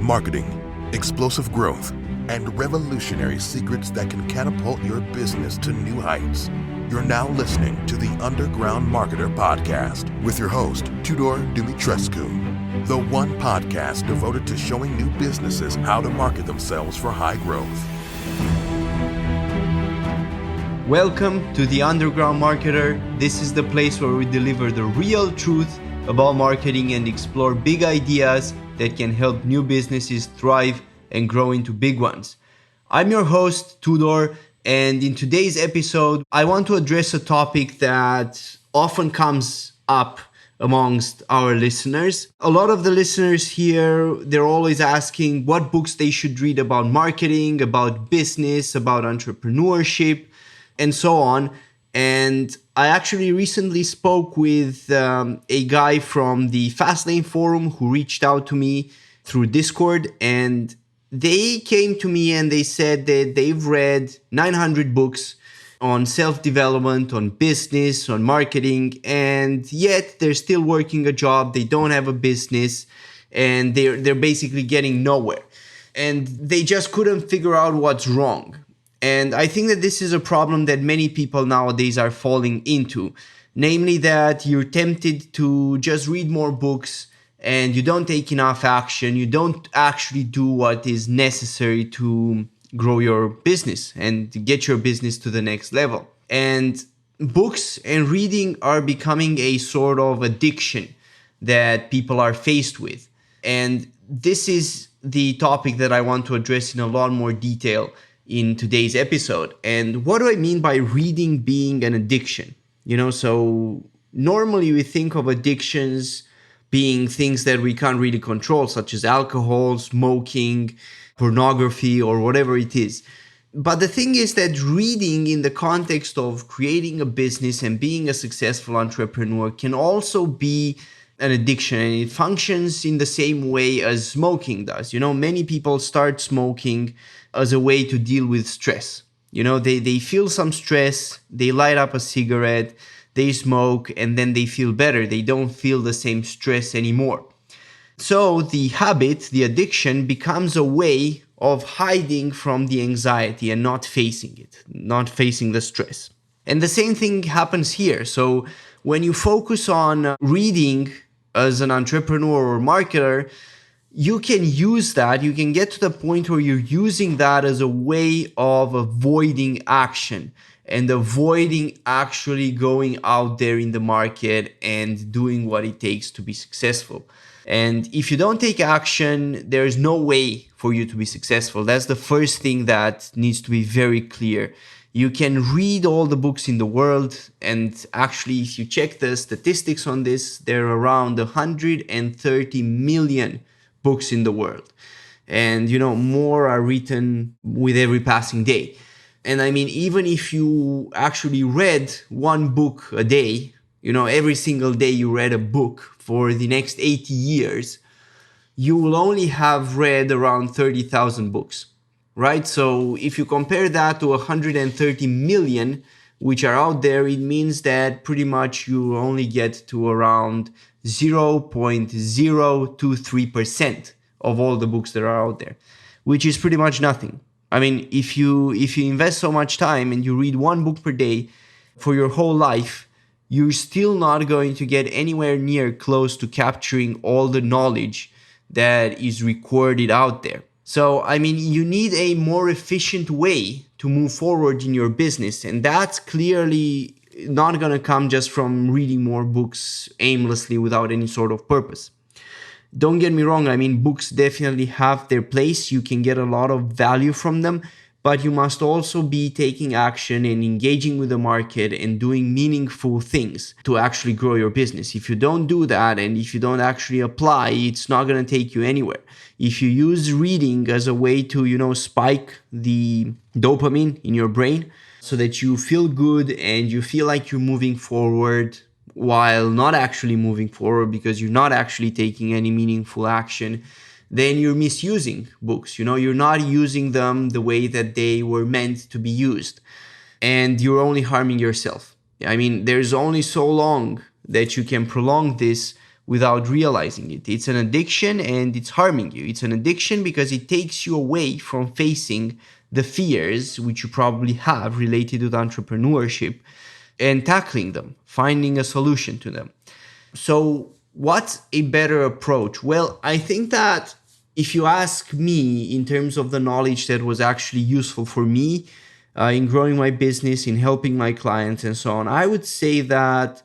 marketing, explosive growth, and revolutionary secrets that can catapult your business to new heights. You're now listening to the Underground Marketer Podcast with your host, Tudor Dumitrescu, the one podcast devoted to showing new businesses how to market themselves for high growth. Welcome to the Underground Marketer. This is the place where we deliver the real truth about marketing and explore big ideas that can help new businesses thrive and grow into big ones. I'm your host, Tudor, and in today's episode, I want to address a topic that often comes up amongst our listeners. A lot of the listeners here, they're always asking what books they should read about marketing, about business, about entrepreneurship, and so on. And I actually recently spoke with a guy from the Fastlane forum who reached out to me through Discord, and they came to me and they said that they've read 900 books on self-development, on business, on marketing, and yet they're still working a job, they don't have a business, and they're basically getting nowhere. And they just couldn't figure out what's wrong. And I think that this is a problem that many people nowadays are falling into. Namely that you're tempted to just read more books and you don't take enough action. You don't actually do what is necessary to grow your business and to get your business to the next level. And books and reading are becoming a sort of addiction that people are faced with. And this is the topic that I want to address in a lot more detail in today's episode. And what do I mean by reading being an addiction? So normally we think of addictions being things that we can't really control, such as alcohol, smoking, pornography, or whatever it is. But the thing is that reading in the context of creating a business and being a successful entrepreneur can also be an addiction, and it functions in the same way as smoking does. Many people start smoking as a way to deal with stress. They feel some stress, they light up a cigarette, they smoke, and then they feel better. They don't feel the same stress anymore. So the habit, the addiction, becomes a way of hiding from the anxiety and not facing it, not facing the stress. And the same thing happens here. So when you focus on reading as an entrepreneur or marketer, you can use that, you can get to the point where you're using that as a way of avoiding action and avoiding actually going out there in the market and doing what it takes to be successful. And if you don't take action, there's no way for you to be successful. That's the first thing that needs to be very clear. You can read all the books in the world, and actually if you check the statistics on this, there are around 130 million books in the world. And more are written with every passing day. And I mean, even if you actually read one book a day, every single day you read a book for the next 80 years, you will only have read around 30,000 books, right? So if you compare that to 130 million, which are out there, it means that pretty much you only get to around 0.023% of all the books that are out there, which is pretty much nothing. I mean, if you invest so much time and you read one book per day for your whole life, you're still not going to get anywhere near close to capturing all the knowledge that is recorded out there. So, I mean, you need a more efficient way to move forward in your business. And that's clearly not going to come just from reading more books aimlessly without any sort of purpose. Don't get me wrong. I mean, books definitely have their place. You can get a lot of value from them, but you must also be taking action and engaging with the market and doing meaningful things to actually grow your business. If you don't do that and if you don't actually apply, it's not going to take you anywhere. If you use reading as a way to, spike the dopamine in your brain so that you feel good and you feel like you're moving forward while not actually moving forward because you're not actually taking any meaningful action, then you're misusing books. You're not using them the way that they were meant to be used. And you're only harming yourself. I mean, there's only so long that you can prolong this without realizing it. It's an addiction and it's harming you. It's an addiction because it takes you away from facing the fears which you probably have related to entrepreneurship and tackling them, finding a solution to them. So what's a better approach? Well, I think that if you ask me in terms of the knowledge that was actually useful for me in growing my business, in helping my clients and so on, I would say that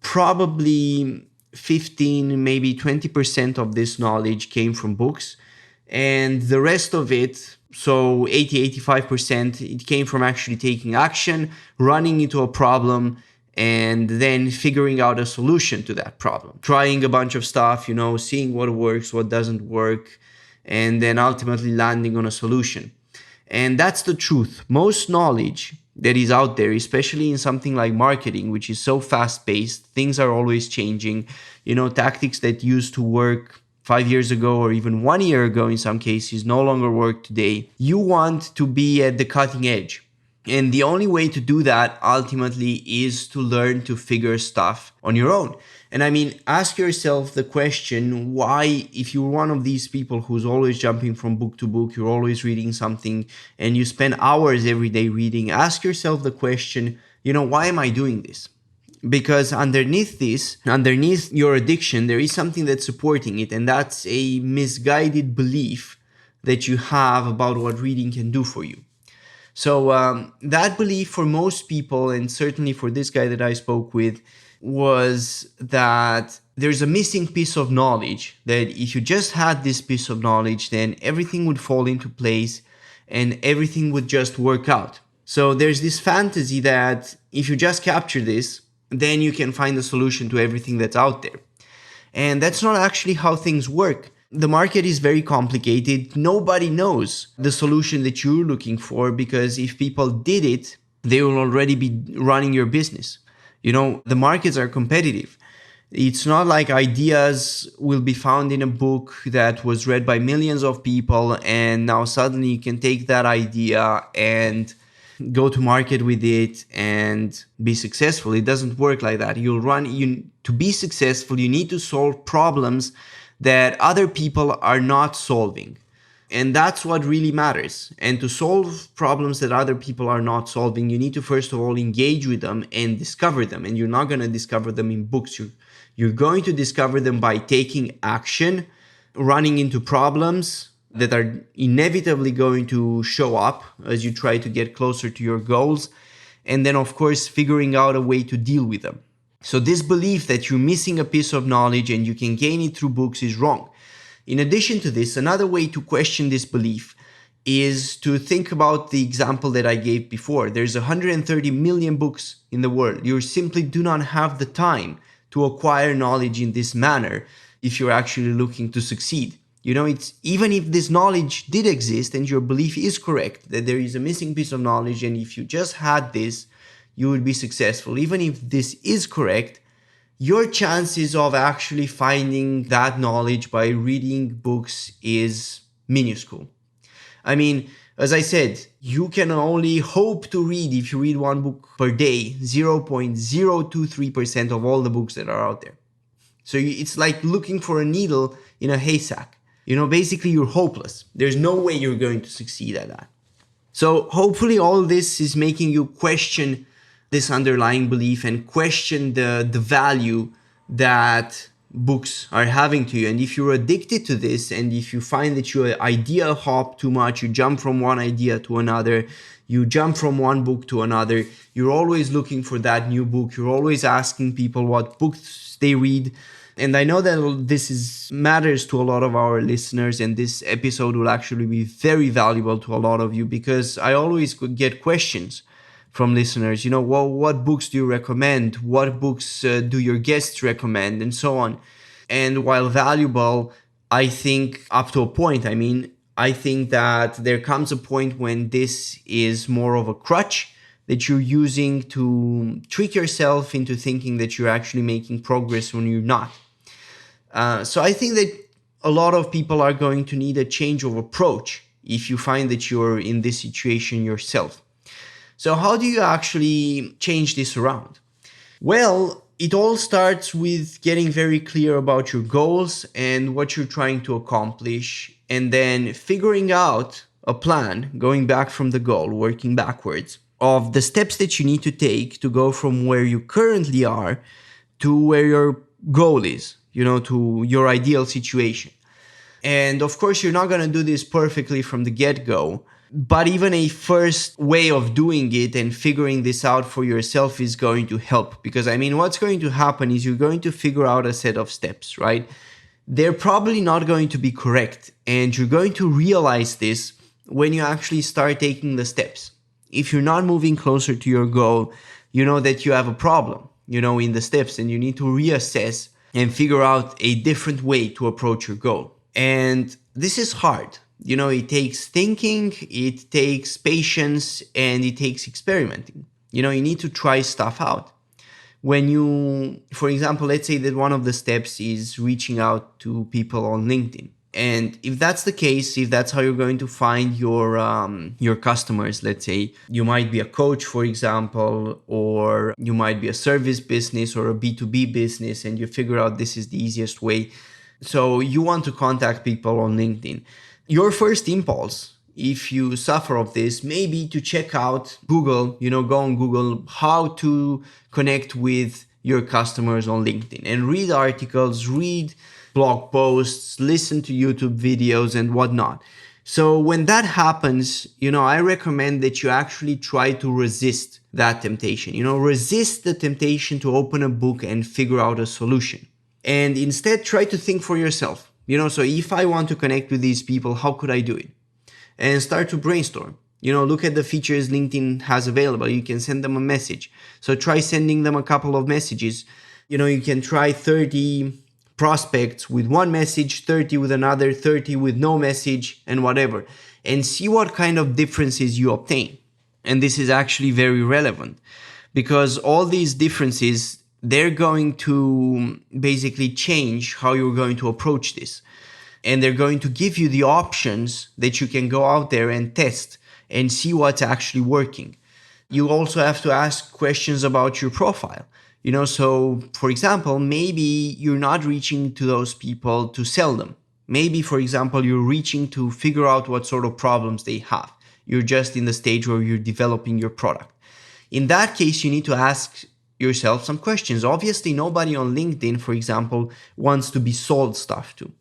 probably 15, maybe 20% of this knowledge came from books. And the rest of it, so 85%, it came from actually taking action, running into a problem, and then figuring out a solution to that problem. Trying a bunch of stuff, seeing what works, what doesn't work, and then ultimately landing on a solution. And that's the truth. Most knowledge that is out there, especially in something like marketing, which is so fast-paced, things are always changing. Tactics that used to work 5 years ago or even 1 year ago in some cases no longer work today. You want to be at the cutting edge. And the only way to do that ultimately is to learn to figure stuff on your own. And ask yourself the question, why, if you're one of these people who's always jumping from book to book, you're always reading something and you spend hours every day reading, ask yourself the question, why am I doing this? Because underneath your addiction, there is something that's supporting it. And that's a misguided belief that you have about what reading can do for you. So that belief for most people, and certainly for this guy that I spoke with, was that there's a missing piece of knowledge, that if you just had this piece of knowledge, then everything would fall into place and everything would just work out. So there's this fantasy that if you just capture this, then you can find a solution to everything that's out there. And that's not actually how things work. The market is very complicated. Nobody knows the solution that you're looking for, because if people did it, they will already be running your business. The markets are competitive. It's not like ideas will be found in a book that was read by millions of people and now suddenly you can take that idea and go to market with it and be successful. It doesn't work like that. To be successful, you need to solve problems that other people are not solving. And that's what really matters. And to solve problems that other people are not solving, you need to first of all engage with them and discover them. And you're not going to discover them in books. You're going to discover them by taking action, running into problems that are inevitably going to show up as you try to get closer to your goals. And then, of course, figuring out a way to deal with them. So this belief that you're missing a piece of knowledge and you can gain it through books is wrong. In addition to this, another way to question this belief is to think about the example that I gave before. There's 130 million books in the world. You simply do not have the time to acquire knowledge in this manner if you're actually looking to succeed. It's even if this knowledge did exist and your belief is correct, that there is a missing piece of knowledge, and if you just had this, you would be successful. Even if this is correct, your chances of actually finding that knowledge by reading books is minuscule. As I said, you can only hope to read, if you read one book per day, 0.023% of all the books that are out there. So it's like looking for a needle in a haystack. Basically you're hopeless. There's no way you're going to succeed at that. So hopefully all this is making you question this underlying belief and question the value that books are having to you. And if you're addicted to this, and if you find that you idea hop too much, you jump from one idea to another, you jump from one book to another, you're always looking for that new book, you're always asking people what books they read. And I know that this matters to a lot of our listeners, and this episode will actually be very valuable to a lot of you, because I always get questions from listeners, what books do you recommend? What books do your guests recommend? And so on. And while valuable, I think up to a point, I think that there comes a point when this is more of a crutch that you're using to trick yourself into thinking that you're actually making progress when you're not. So I think that a lot of people are going to need a change of approach if you find that you're in this situation yourself. So how do you actually change this around? Well, it all starts with getting very clear about your goals and what you're trying to accomplish, and then figuring out a plan, going back from the goal, working backwards, of the steps that you need to take to go from where you currently are to where your goal is, to your ideal situation. And of course, you're not going to do this perfectly from the get-go, but even a first way of doing it and figuring this out for yourself is going to help. Because what's going to happen is you're going to figure out a set of steps, right? They're probably not going to be correct. And you're going to realize this when you actually start taking the steps. If you're not moving closer to your goal, you know that you have a problem, in the steps, and you need to reassess and figure out a different way to approach your goal. And this is hard. It takes thinking, it takes patience, and it takes experimenting. You need to try stuff out. When you, for example, let's say that one of the steps is reaching out to people on LinkedIn. And if that's the case, if that's how you're going to find your customers, let's say you might be a coach, for example, or you might be a service business or a B2B business, and you figure out this is the easiest way. So you want to contact people on LinkedIn. Your first impulse, if you suffer of this, may be to check out Google, go on Google, how to connect with your customers on LinkedIn, and read articles, read blog posts, listen to YouTube videos and whatnot. So when that happens, I recommend that you actually try to resist that temptation. Resist the temptation to open a book and figure out a solution. And instead try to think for yourself. So if I want to connect with these people, how could I do it? And start to brainstorm. Look at the features LinkedIn has available. You can send them a message. So try sending them a couple of messages. You can try 30 prospects with one message, 30 with another, 30 with no message, and whatever. And see what kind of differences you obtain. And this is actually very relevant because all these differences, they're going to basically change how you're going to approach this. And they're going to give you the options that you can go out there and test and see what's actually working. You also have to ask questions about your profile. So for example, maybe you're not reaching to those people to sell them. Maybe, for example, you're reaching to figure out what sort of problems they have. You're just in the stage where you're developing your product. In that case, you need to ask yourself some questions. Obviously, nobody on LinkedIn, for example, wants to be sold stuff to.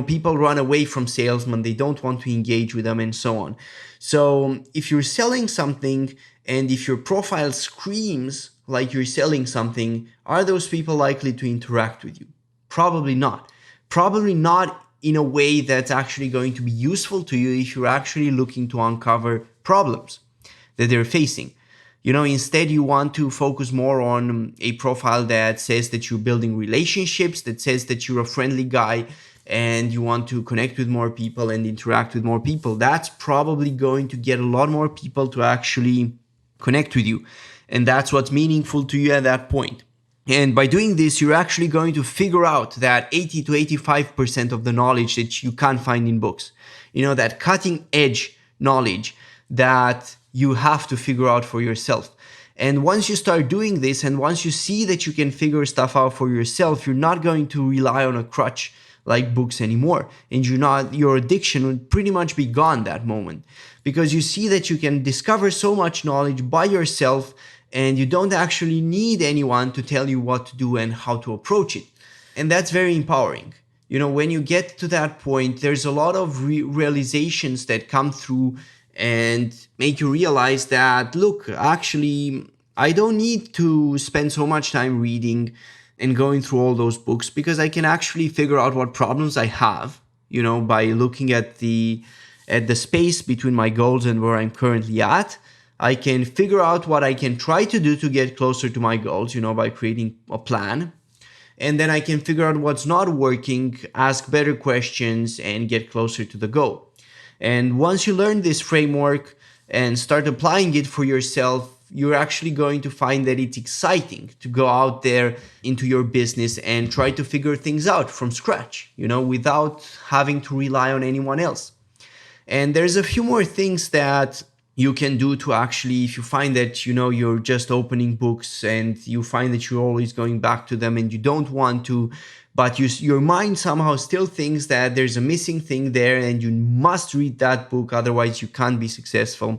People run away from salesmen. They don't want to engage with them and so on. So if you're selling something and if your profile screams like you're selling something, are those people likely to interact with you? Probably not. Probably not in a way that's actually going to be useful to you if you're actually looking to uncover problems that they're facing. Instead, you want to focus more on a profile that says that you're building relationships, that says that you're a friendly guy and you want to connect with more people and interact with more people. That's probably going to get a lot more people to actually connect with you. And that's what's meaningful to you at that point. And by doing this, you're actually going to figure out that 80 to 85% of the knowledge that you can't find in books. That cutting edge knowledge that you have to figure out for yourself. And once you start doing this, and once you see that you can figure stuff out for yourself, you're not going to rely on a crutch like books anymore. And your addiction would pretty much be gone that moment, because you see that you can discover so much knowledge by yourself and you don't actually need anyone to tell you what to do and how to approach it. And that's very empowering. When you get to that point, there's a lot of realizations that come through and make you realize that, look, actually, I don't need to spend so much time reading and going through all those books, because I can actually figure out what problems I have, by looking at the space between my goals and where I'm currently at. I can figure out what I can try to do to get closer to my goals, by creating a plan. And then I can figure out what's not working, ask better questions, and get closer to the goal. And once you learn this framework and start applying it for yourself, you're actually going to find that it's exciting to go out there into your business and try to figure things out from scratch, without having to rely on anyone else. And there's a few more things that, you can do to actually, if you find that, you're just opening books and you find that you're always going back to them and you don't want to, but your mind somehow still thinks that there's a missing thing there and you must read that book, otherwise you can't be successful.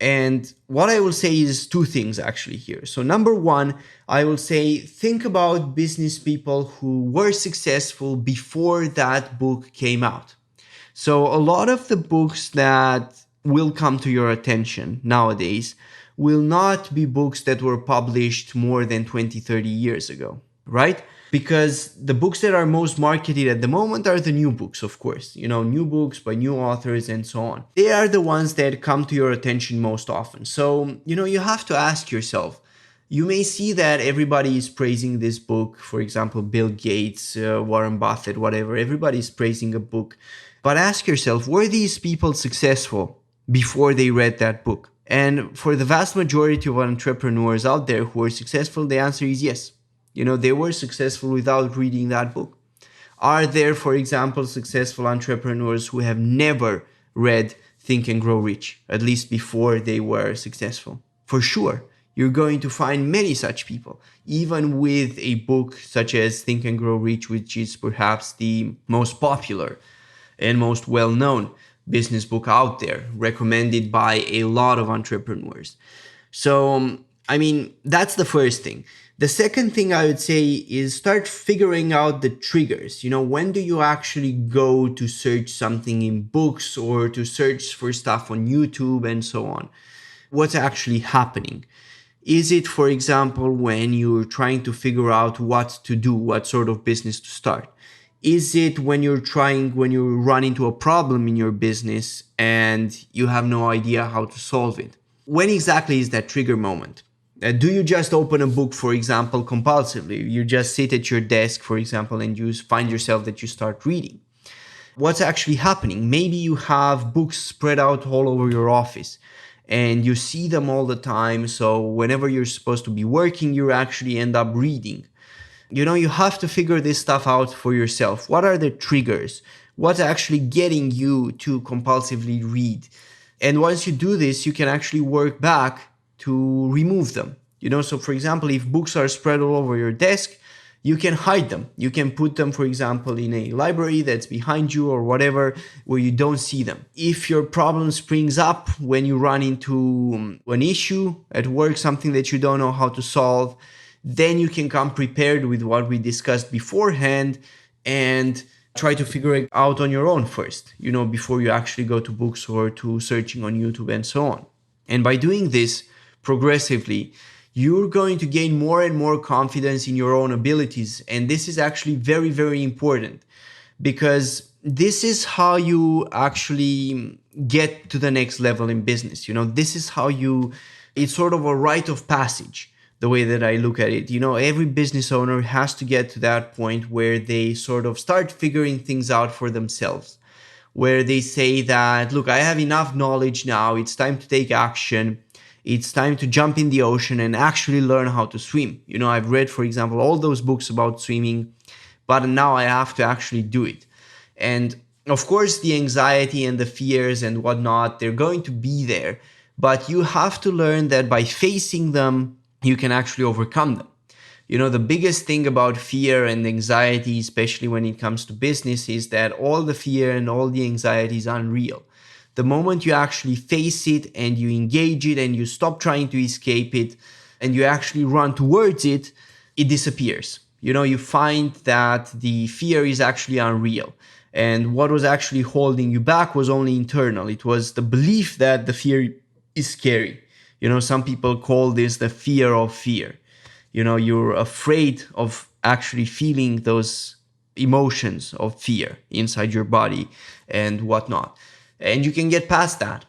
And what I will say is two things actually here. So number one, I will say, think about business people who were successful before that book came out. So a lot of the books that will come to your attention nowadays will not be books that were published more than 20, 30 years ago, right? Because the books that are most marketed at the moment are the new books, of course, new books by new authors and so on. They are the ones that come to your attention most often. So, you have to ask yourself, you may see that everybody is praising this book, for example, Bill Gates, Warren Buffett, whatever, everybody is praising a book. But ask yourself, were these people successful before they read that book? And for the vast majority of entrepreneurs out there who are successful, the answer is yes. They were successful without reading that book. Are there, for example, successful entrepreneurs who have never read Think and Grow Rich, at least before they were successful? For sure, you're going to find many such people, even with a book such as Think and Grow Rich, which is perhaps the most popular and most well-known business book out there, recommended by a lot of entrepreneurs. So, that's the first thing. The second thing I would say is start figuring out the triggers. When do you actually go to search something in books or to search for stuff on YouTube and so on? What's actually happening? Is it, for example, when you're trying to figure out what to do, what sort of business to start? Is it when you run into a problem in your business and you have no idea how to solve it? When exactly is that trigger moment? Do you just open a book, for example, compulsively? You just sit at your desk, for example, and you find yourself that you start reading. What's actually happening? Maybe you have books spread out all over your office and you see them all the time. So whenever you're supposed to be working, you actually end up reading. You have to figure this stuff out for yourself. What are the triggers? What's actually getting you to compulsively read? And once you do this, you can actually work back to remove them. So for example, if books are spread all over your desk, you can hide them. You can put them, for example, in a library that's behind you or whatever, where you don't see them. If your problem springs up when you run into an issue at work, something that you don't know how to solve, then you can come prepared with what we discussed beforehand and try to figure it out on your own first, before you actually go to books or to searching on YouTube and so on. And by doing this progressively, you're going to gain more and more confidence in your own abilities. And this is actually very, very important, because this is how you actually get to the next level in business. This is how it's sort of a rite of passage, the way that I look at it. Every business owner has to get to that point where they sort of start figuring things out for themselves, where they say that, look, I have enough knowledge now. It's time to take action. It's time to jump in the ocean and actually learn how to swim. I've read, for example, all those books about swimming, but now I have to actually do it. And of course, the anxiety and the fears and whatnot, they're going to be there, but you have to learn that by facing them, you can actually overcome them. The biggest thing about fear and anxiety, especially when it comes to business, is that all the fear and all the anxiety is unreal. The moment you actually face it and you engage it and you stop trying to escape it and you actually run towards it, it disappears. You find that the fear is actually unreal. And what was actually holding you back was only internal. It was the belief that the fear is scary. Some people call this the fear of fear. You're afraid of actually feeling those emotions of fear inside your body and whatnot. And you can get past that.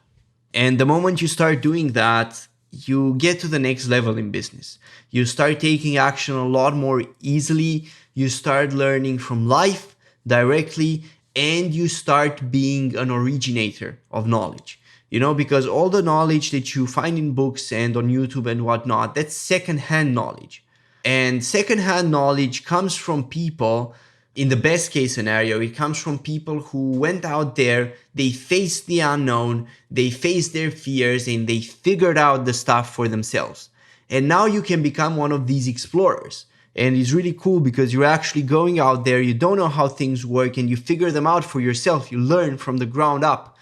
And the moment you start doing that, you get to the next level in business. You start taking action a lot more easily. You start learning from life directly, and you start being an originator of knowledge. Because all the knowledge that you find in books and on YouTube and whatnot, that's secondhand knowledge. And secondhand knowledge comes from people in the best case scenario, it comes from people who went out there, they faced the unknown, they faced their fears, and they figured out the stuff for themselves. And now you can become one of these explorers. And it's really cool because you're actually going out there, you don't know how things work, and you figure them out for yourself. You learn from the ground up.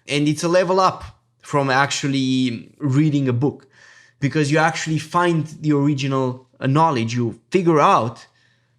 And it's a level up from actually reading a book, because you actually find the original knowledge. You figure out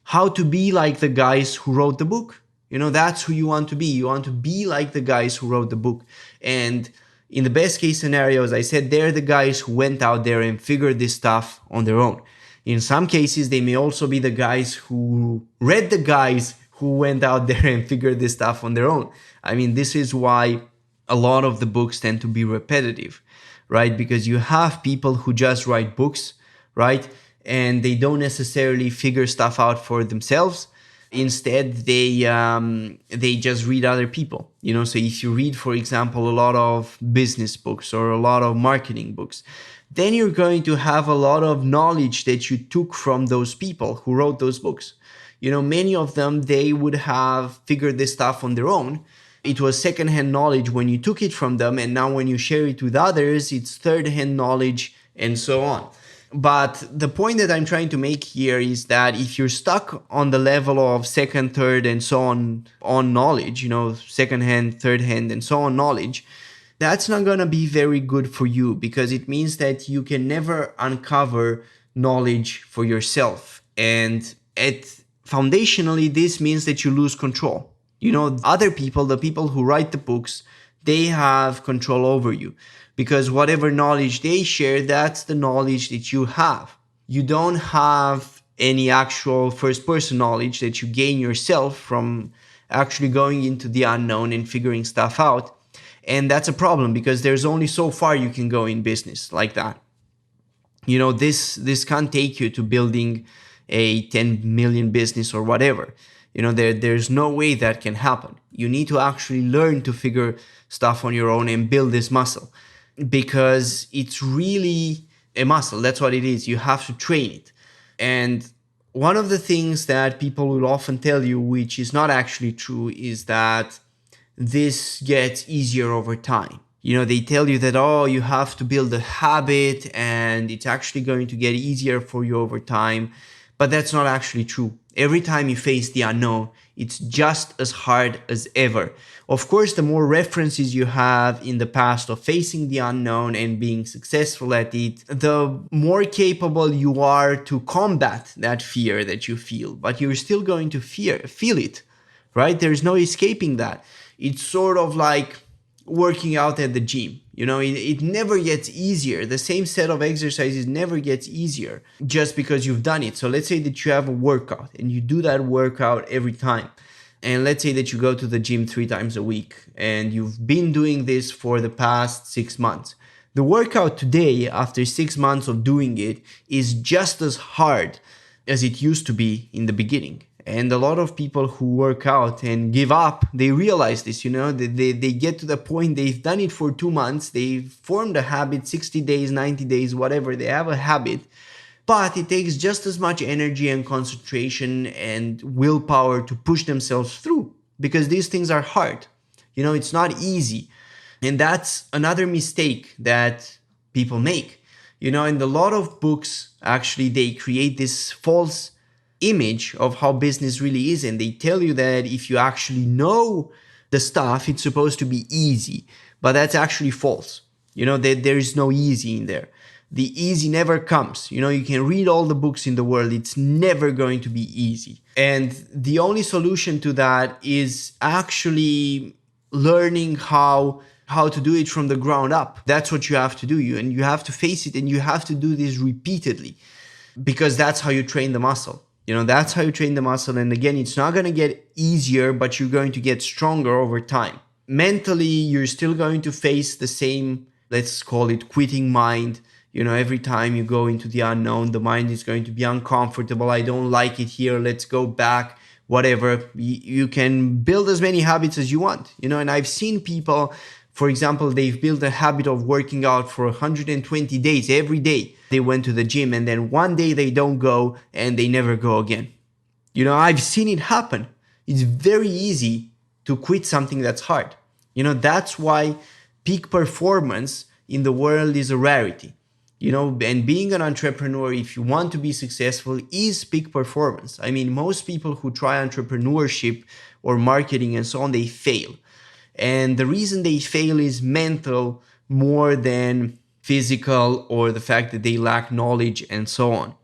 how to be like the guys who wrote the book. That's who you want to be. You want to be like the guys who wrote the book. And in the best case scenario, as I said, they're the guys who went out there and figured this stuff on their own. In some cases, they may also be the guys who read the guys who went out there and figured this stuff on their own. I mean, this is why a lot of the books tend to be repetitive, right? Because you have people who just write books, right? And they don't necessarily figure stuff out for themselves. Instead, they just read other people. So if you read, for example, a lot of business books or a lot of marketing books, then you're going to have a lot of knowledge that you took from those people who wrote those books. Many of them, they would have figured this stuff on their own. It was secondhand knowledge when you took it from them, and now when you share it with others, it's thirdhand knowledge, and so on. But the point that I'm trying to make here is that if you're stuck on the level of second, third, and so on knowledge, secondhand, thirdhand, and so on knowledge, that's not going to be very good for you, because it means that you can never uncover knowledge for yourself. And foundationally, this means that you lose control. Other people, the people who write the books, they have control over you, because whatever knowledge they share, that's the knowledge that you have. You don't have any actual first-person knowledge that you gain yourself from actually going into the unknown and figuring stuff out. And that's a problem, because there's only so far you can go in business like that. This can't take you to building a 10 million business or whatever. There's no way that can happen. You need to actually learn to figure stuff on your own and build this muscle, because it's really a muscle. That's what it is. You have to train it. And one of the things that people will often tell you, which is not actually true, is that this gets easier over time. They tell you that, you have to build a habit and it's actually going to get easier for you over time. But that's not actually true. Every time you face the unknown, it's just as hard as ever. Of course, the more references you have in the past of facing the unknown and being successful at it, the more capable you are to combat that fear that you feel. But you're still going to feel it, right? There's no escaping that. It's sort of like working out at the gym. It never gets easier. The same set of exercises never gets easier just because you've done it. So let's say that you have a workout and you do that workout every time. And let's say that you go to the gym 3 times a week and you've been doing this for the past 6 months. The workout today, after 6 months of doing it, is just as hard as it used to be in the beginning. And a lot of people who work out and give up, they realize this, they get to the point, they've done it for 2 months, they've formed a habit, 60 days, 90 days, whatever, they have a habit, but it takes just as much energy and concentration and willpower to push themselves through, because these things are hard. It's not easy. And that's another mistake that people make. And a lot of books, actually, they create this false image of how business really is, and they tell you that if you actually know the stuff, it's supposed to be easy, but that's actually false. There is no easy in there. The easy never comes. You can read all the books in the world, it's never going to be easy. And the only solution to that is actually learning how to do it from the ground up. That's what you have to do. And you have to face it, and you have to do this repeatedly, because that's how you train the muscle. That's how you train the muscle. And again, it's not going to get easier, but you're going to get stronger over time. Mentally, you're still going to face the same, let's call it quitting mind. Every time you go into the unknown, the mind is going to be uncomfortable. I don't like it here. Let's go back, whatever. You can build as many habits as you want, and I've seen people, for example, they've built a habit of working out for 120 days every day. They went to the gym, and then one day they don't go and they never go again. I've seen it happen. it's very easy to quit something that's hard. That's why peak performance in the world is a rarity. And being an entrepreneur, if you want to be successful, is peak performance. I mean, most people who try entrepreneurship or marketing and so on, they fail. And the reason they fail is mental more than physical, or the fact that they lack knowledge and so on.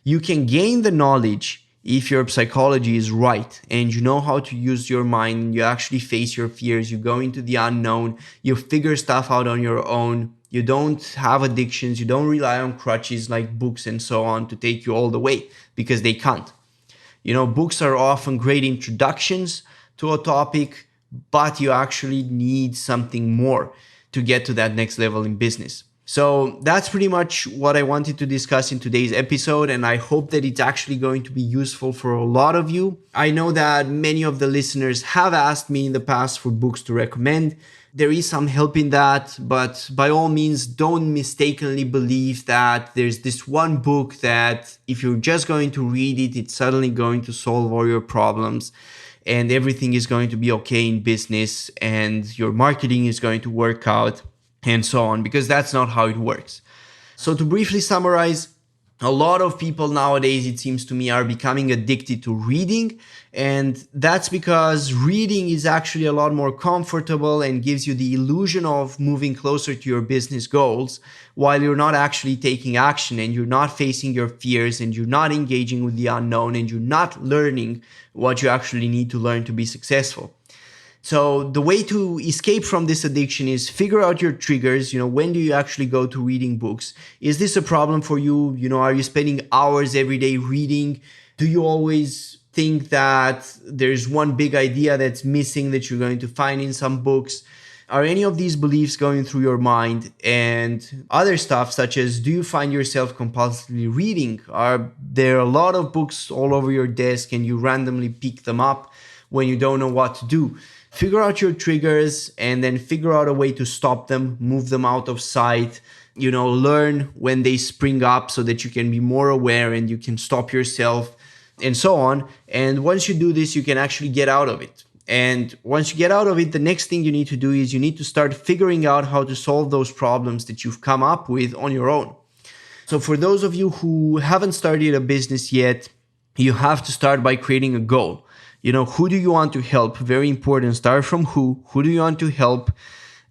You can gain the knowledge if your psychology is right and you know how to use your mind, you actually face your fears, you go into the unknown, you figure stuff out on your own, you don't have addictions, you don't rely on crutches like books and so on to take you all the way, because they can't. Books are often great introductions to a topic, but you actually need something more to get to that next level in business. So that's pretty much what I wanted to discuss in today's episode, and I hope that it's actually going to be useful for a lot of you. I know that many of the listeners have asked me in the past for books to recommend. There is some help in that, but by all means, don't mistakenly believe that there's this one book that if you're just going to read it, it's suddenly going to solve all your problems and everything is going to be okay in business and your marketing is going to work out and so on, because that's not how it works. So to briefly summarize, a lot of people nowadays, it seems to me, are becoming addicted to reading. And that's because reading is actually a lot more comfortable and gives you the illusion of moving closer to your business goals, while you're not actually taking action and you're not facing your fears and you're not engaging with the unknown and you're not learning what you actually need to learn to be successful. So the way to escape from this addiction is figure out your triggers. When do you actually go to reading books? Is this a problem for you? Are you spending hours every day reading? Do you always think that there's one big idea that's missing that you're going to find in some books? Are any of these beliefs going through your mind? And other stuff such as, do you find yourself compulsively reading? Are there a lot of books all over your desk and you randomly pick them up when you don't know what to do? Figure out your triggers and then figure out a way to stop them, move them out of sight, learn when they spring up so that you can be more aware and you can stop yourself and so on. And once you do this, you can actually get out of it. And once you get out of it, the next thing you need to do is you need to start figuring out how to solve those problems that you've come up with on your own. So for those of you who haven't started a business yet, you have to start by creating a goal. Who do you want to help? Very important. Start from who. Who do you want to help?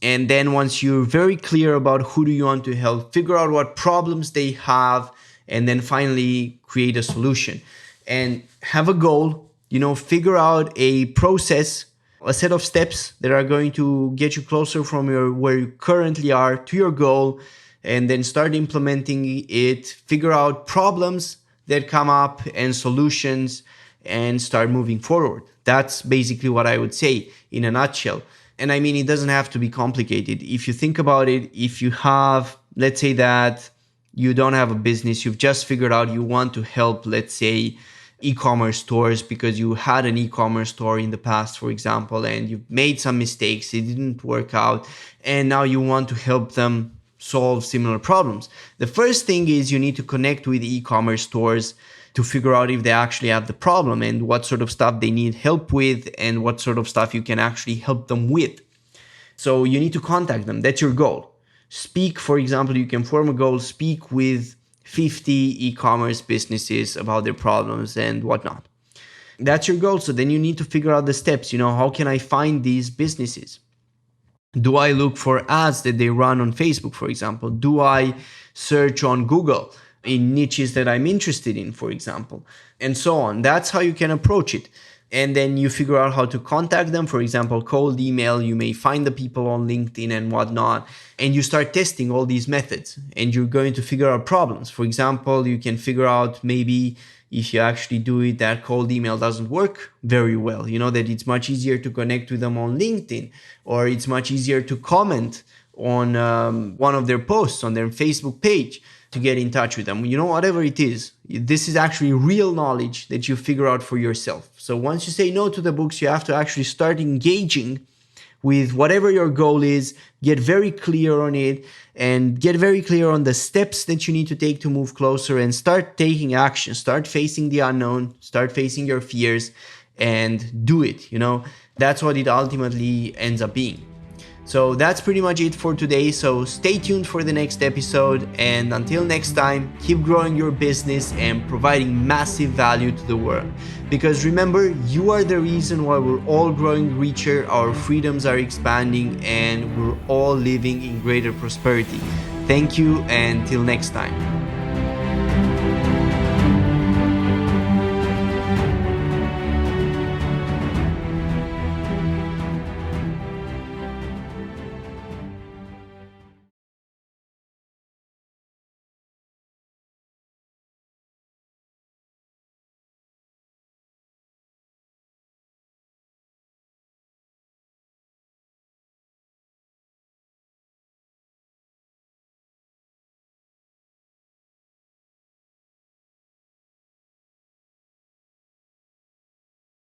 And then once you're very clear about who do you want to help, figure out what problems they have, and then finally create a solution. And have a goal, figure out a process, a set of steps that are going to get you closer from where you currently are to your goal, and then start implementing it. Figure out problems that come up and solutions, and start moving forward. That's basically what I would say in a nutshell. And I mean, it doesn't have to be complicated. If you think about it, if you have, let's say that you don't have a business, you've just figured out you want to help, let's say, e-commerce stores because you had an e-commerce store in the past, for example, and you've made some mistakes, it didn't work out, and now you want to help them solve similar problems. The first thing is you need to connect with e-commerce stores to figure out if they actually have the problem and what sort of stuff they need help with and what sort of stuff you can actually help them with. So you need to contact them. That's your goal. Speak, for example, you can form a goal, speak with 50 e-commerce businesses about their problems and whatnot. That's your goal. So then you need to figure out the steps. How can I find these businesses? Do I look for ads that they run on Facebook, for example? Do I search on Google in niches that I'm interested in, for example, and so on? That's how you can approach it. And then you figure out how to contact them, for example, cold email. You may find the people on LinkedIn and whatnot, and you start testing all these methods and you're going to figure out problems. For example, you can figure out maybe if you actually do it, that cold email doesn't work very well. That it's much easier to connect with them on LinkedIn, or it's much easier to comment on one of their posts on their Facebook page to get in touch with them. Whatever it is, this is actually real knowledge that you figure out for yourself. So once you say no to the books, you have to actually start engaging with whatever your goal is, get very clear on it, and get very clear on the steps that you need to take to move closer, and start taking action, start facing the unknown, start facing your fears, and do it. That's what it ultimately ends up being. So that's pretty much it for today. So stay tuned for the next episode, and until next time, keep growing your business and providing massive value to the world. Because remember, you are the reason why we're all growing richer, our freedoms are expanding, and we're all living in greater prosperity. Thank you, and till next time.